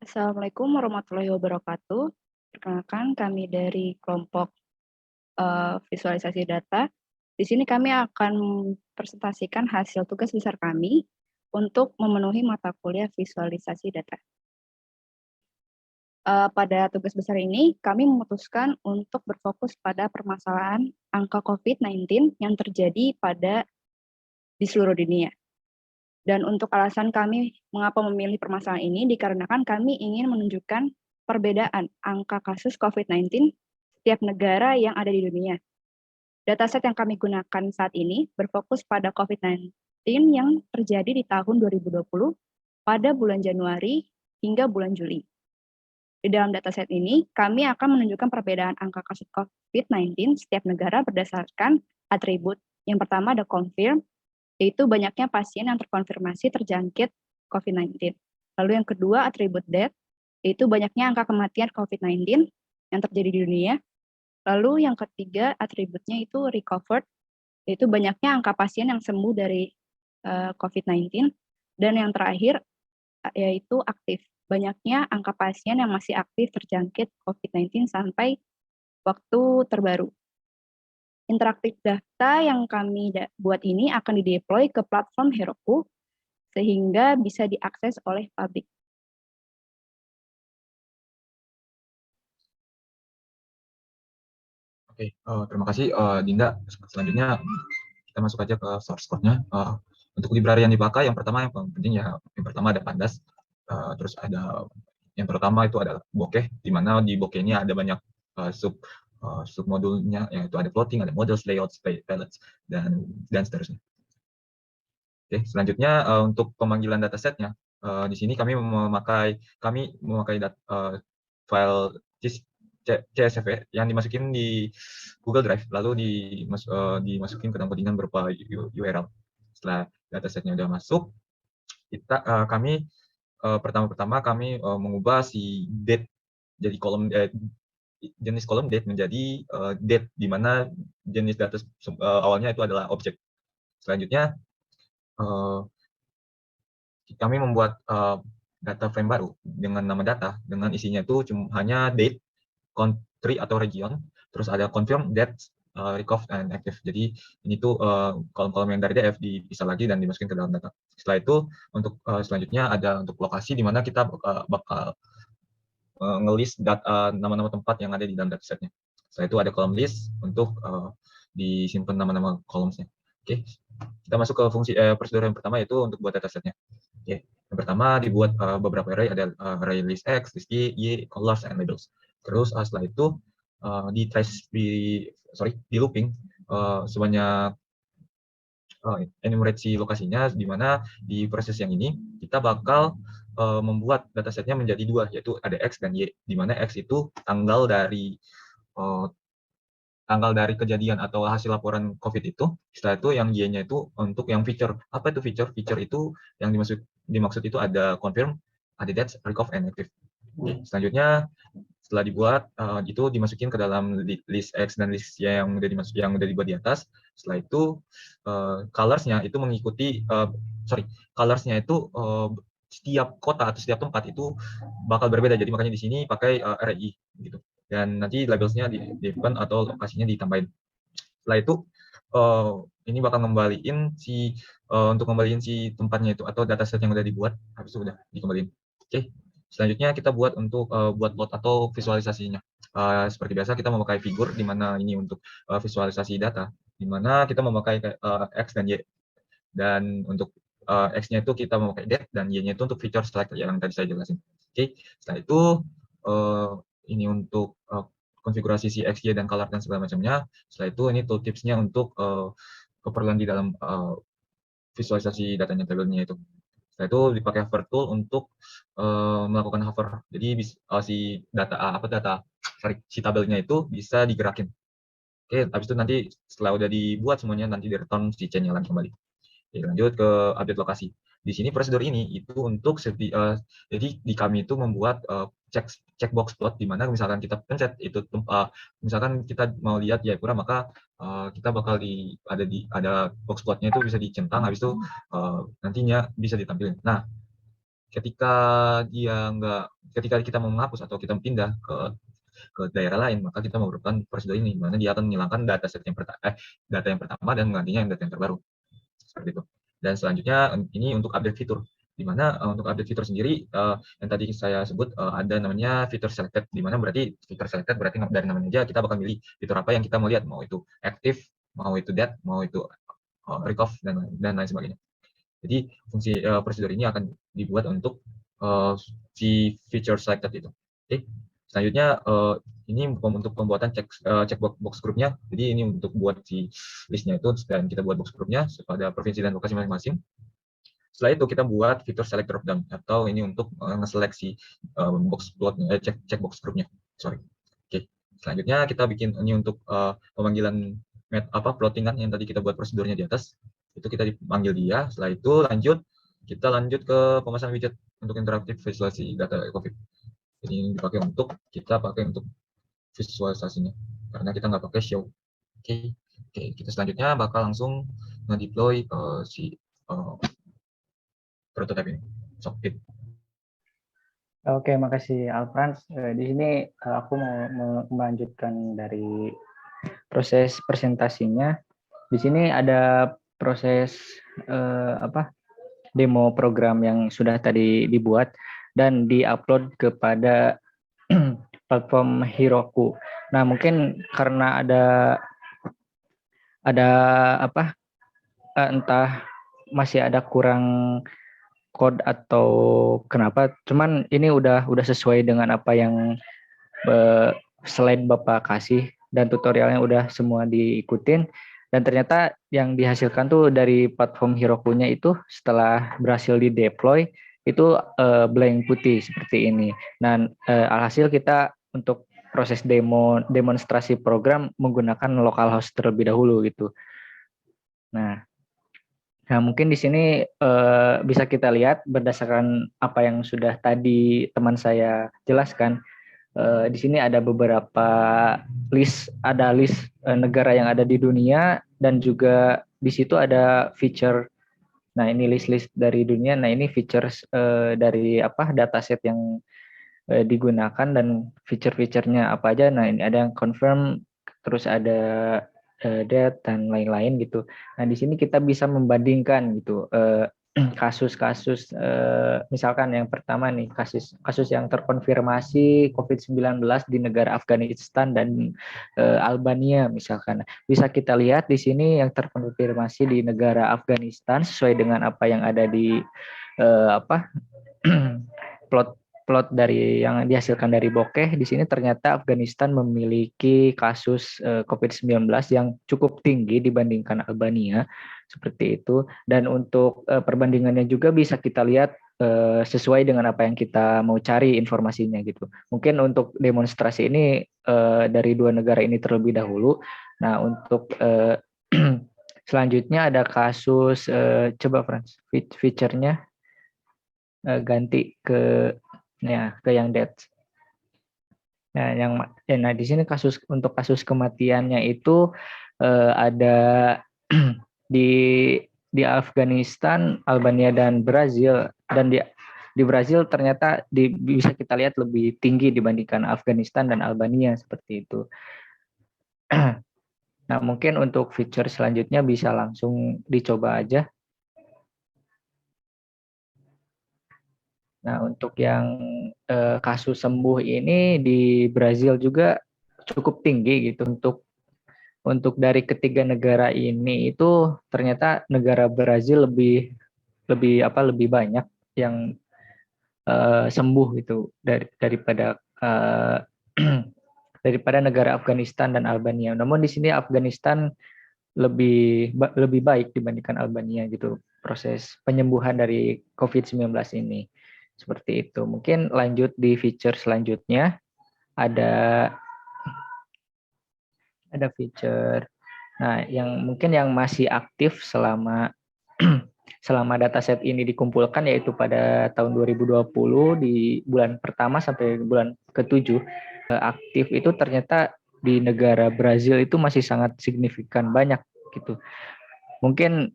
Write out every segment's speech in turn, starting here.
Assalamualaikum warahmatullahi wabarakatuh. Perkenalkan, kami dari kelompok visualisasi data. Di sini kami akan presentasikan hasil tugas besar kami untuk memenuhi mata kuliah visualisasi data. Pada tugas besar ini, kami memutuskan untuk berfokus pada permasalahan angka COVID-19 yang terjadi di seluruh dunia. Dan untuk alasan kami mengapa memilih permasalahan ini, dikarenakan kami ingin menunjukkan perbedaan angka kasus COVID-19 setiap negara yang ada di dunia. Dataset yang kami gunakan saat ini berfokus pada COVID-19 yang terjadi di tahun 2020 pada bulan Januari hingga bulan Juli. Di dalam dataset ini, kami akan menunjukkan perbedaan angka kasus COVID-19 setiap negara berdasarkan atribut. Yang pertama ada confirm, yaitu banyaknya pasien yang terkonfirmasi terjangkit COVID-19. Lalu yang kedua atribut death, yaitu banyaknya angka kematian COVID-19 yang terjadi di dunia. Lalu yang ketiga atributnya itu recovered, yaitu banyaknya angka pasien yang sembuh dari COVID-19. Dan yang terakhir yaitu aktif, banyaknya angka pasien yang masih aktif terjangkit COVID-19 sampai waktu terbaru. Interaktif data yang kami buat ini akan dideploy ke platform Heroku sehingga bisa diakses oleh publik. Oke, terima kasih Dinda. Selanjutnya kita masuk aja ke source code-nya. Untuk library yang dipakai, yang paling penting ya, yang pertama ada Pandas, terus ada yang pertama itu ada Bokeh, di mana di Bokeh ini ada banyak submodulnya, yaitu ada plotting, ada models, layouts, palettes, dan seterusnya. Oke, selanjutnya untuk pemanggilan datasetnya, di sini kami memakai file CSV yang dimasukin di Google Drive, lalu dimasukin ke dalam codingan berupa URL. Setelah datasetnya udah masuk, kami pertama-tama kami mengubah si date jadi jenis kolom date menjadi date, di mana jenis data awalnya itu adalah objek. Selanjutnya kami membuat data frame baru dengan nama data, dengan isinya itu hanya date, country atau region, terus ada confirm, date, recover, and active. Jadi ini tuh kolom-kolom yang dari DF dipisah lagi dan dimasukin ke dalam data. Setelah itu untuk selanjutnya ada untuk lokasi, di mana kita bakal nge-list nama-nama tempat yang ada di dalam datasetnya. Setelah itu ada kolom list untuk disimpan nama-nama columns-nya. Oke, kita masuk ke fungsi prosedur yang pertama, yaitu untuk buat datasetnya. Oke, yang pertama dibuat beberapa array, ada array list X, list Y, colors, and labels. Terus setelah itu di looping sebanyak enumerate si lokasinya, di mana di proses yang ini kita bakal membuat datasetnya menjadi dua, yaitu ada X dan Y, di mana X itu tanggal dari kejadian atau hasil laporan COVID itu. Setelah itu yang Y-nya itu untuk yang feature. Apa itu feature? Feature itu yang dimaksud itu ada confirm, ada date, recover, and active. Oke, selanjutnya setelah dibuat itu dimasukin ke dalam list X dan list Y yang udah dibuat di atas. Setelah itu colors-nya itu mengikuti colors-nya itu setiap kota atau setiap tempat itu bakal berbeda. Jadi makanya di sini pakai RI gitu. Dan nanti labels-nya di-depen atau lokasinya ditambahin. Setelah itu ini bakal untuk ngembaliin si tempatnya itu atau dataset yang udah dibuat, habis itu udah dikembaliin. Oke. Selanjutnya kita buat untuk buat plot atau visualisasinya. Seperti biasa kita memakai figur, di mana ini untuk visualisasi data, di mana kita memakai X dan Y. Dan untuk X-nya itu kita memakai date, dan Y-nya itu untuk feature select yang tadi saya jelasin. Oke. Setelah itu ini untuk konfigurasi si X, Y, dan color dan segala macamnya. Setelah itu ini tooltips-nya untuk keperluan di dalam visualisasi datanya, tabelnya itu. Setelah itu dipakai hover tool untuk melakukan hover. Jadi si si tabelnya itu bisa digerakin. Oke, habis itu nanti setelah udah dibuat semuanya, nanti di-return si chain nyala kembali. Oke, lanjut ke update lokasi. Di sini prosedur ini itu untuk jadi di kami itu membuat checkbox plot, di mana misalkan kita pencet itu misalkan kita mau lihat Jayapura, maka kita bakal ada box plotnya itu bisa dicentang, habis itu nantinya bisa ditampilkan. Nah, ketika ketika kita mau menghapus atau kita pindah ke daerah lain, maka kita memerlukan prosedur ini, di mana dia akan menghilangkan data yang pertama dan menggantinya yang data yang terbaru. Seperti itu. Dan selanjutnya ini untuk update fitur, di mana untuk update fitur sendiri yang tadi saya sebut ada namanya fitur selected, di mana berarti fitur selected berarti dari namanya aja kita bakal milih fitur apa yang kita mau lihat, mau itu active, mau itu dead, mau itu recover dan lain sebagainya. Jadi fungsi prosedur ini akan dibuat untuk si feature selected itu. Oke. Selanjutnya ini untuk pembuatan checkbox grupnya. Jadi ini untuk buat si listnya itu dan kita buat box grupnya pada provinsi dan lokasi masing-masing. Setelah itu kita buat fitur select drop down atau ini untuk ngeseleksi checkbox grupnya. Sorry. Oke. Selanjutnya kita bikin ini untuk pemanggilan plottingan yang tadi kita buat prosedurnya di atas. Itu kita dipanggil dia. Setelah itu kita lanjut ke pemasangan widget untuk interaktif visualisasi data COVID. Jadi ini kita pakai untuk visualisasinya karena kita nggak pakai show. Oke, kita selanjutnya bakal langsung nge-deploy si prototype ini. Oke, makasih Alfrans. Di sini aku mau melanjutkan dari proses presentasinya. Di sini ada proses demo program yang sudah tadi dibuat dan diupload kepada platform Heroku. Nah, mungkin karena ada entah masih ada kurang code atau kenapa, cuman ini udah sesuai dengan apa yang slide Bapak kasih dan tutorialnya udah semua diikutin. Dan ternyata yang dihasilkan tuh dari platform Heroku-nya itu setelah berhasil di deploy itu blank putih seperti ini. Dan alhasil kita untuk proses demonstrasi program menggunakan localhost terlebih dahulu gitu. Nah mungkin di sini bisa kita lihat berdasarkan apa yang sudah tadi teman saya jelaskan. Di sini ada beberapa list negara yang ada di dunia dan juga di situ ada feature. Nah, ini list dari dunia. Nah, ini features dari dataset yang digunakan dan feature-featurenya apa aja. Nah, ini ada yang confirm, terus ada date dan lain-lain gitu. Nah, di sini kita bisa membandingkan gitu kasus-kasus misalkan yang pertama nih kasus yang terkonfirmasi COVID-19 di negara Afghanistan dan Albania misalkan. Bisa kita lihat di sini yang terkonfirmasi di negara Afghanistan sesuai dengan apa yang ada di plot dari yang dihasilkan dari bokeh. Di sini ternyata Afghanistan memiliki kasus COVID-19 yang cukup tinggi dibandingkan Albania, seperti itu. Dan untuk perbandingannya juga bisa kita lihat sesuai dengan apa yang kita mau cari informasinya gitu. Mungkin untuk demonstrasi ini dari dua negara ini terlebih dahulu. Nah, untuk selanjutnya ada kasus coba Frans, feature-nya ganti ke yang dead. Nah, di sini untuk kasus kematiannya itu ada di Afghanistan, Albania dan Brazil, dan di Brazil ternyata bisa kita lihat lebih tinggi dibandingkan Afghanistan dan Albania seperti itu. Nah, mungkin untuk feature selanjutnya bisa langsung dicoba aja. Nah, untuk yang kasus sembuh ini di Brazil juga cukup tinggi gitu. Untuk dari ketiga negara ini itu ternyata negara Brazil lebih banyak yang sembuh gitu daripada daripada negara Afghanistan dan Albania. Namun di sini Afghanistan lebih baik dibandingkan Albania gitu proses penyembuhan dari COVID-19 ini. Seperti itu. Mungkin lanjut di feature selanjutnya ada feature. Nah, yang mungkin yang masih aktif selama dataset ini dikumpulkan yaitu pada tahun 2020 di bulan pertama sampai bulan ke-7 aktif itu ternyata di negara Brazil itu masih sangat signifikan banyak gitu. Mungkin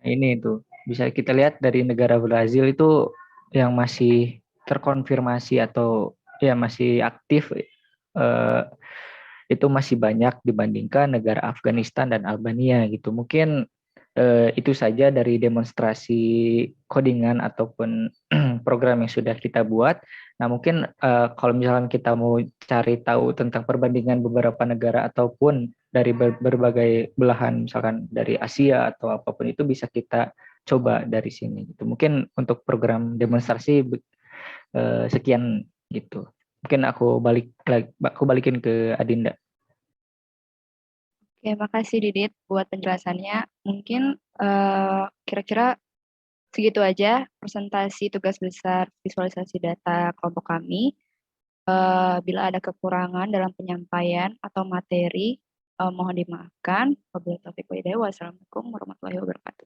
ini tuh bisa kita lihat dari negara Brazil itu yang masih terkonfirmasi atau ya masih aktif itu masih banyak dibandingkan negara Afghanistan dan Albania gitu. Mungkin itu saja dari demonstrasi codingan ataupun program yang sudah kita buat. Nah, mungkin kalau misalkan kita mau cari tahu tentang perbandingan beberapa negara ataupun dari berbagai belahan, misalkan dari Asia atau apapun itu bisa kita coba dari sini gitu. Mungkin untuk program demonstrasi sekian gitu. Mungkin aku balikin ke Adinda. Oke, makasih Didit buat penjelasannya. Mungkin kira-kira segitu aja presentasi tugas besar visualisasi data kelompok kami. Bila ada kekurangan dalam penyampaian atau materi, mohon dimaafkan. Wabillahi taufiq wal hidayah. Wassalamualaikum warahmatullahi wabarakatuh.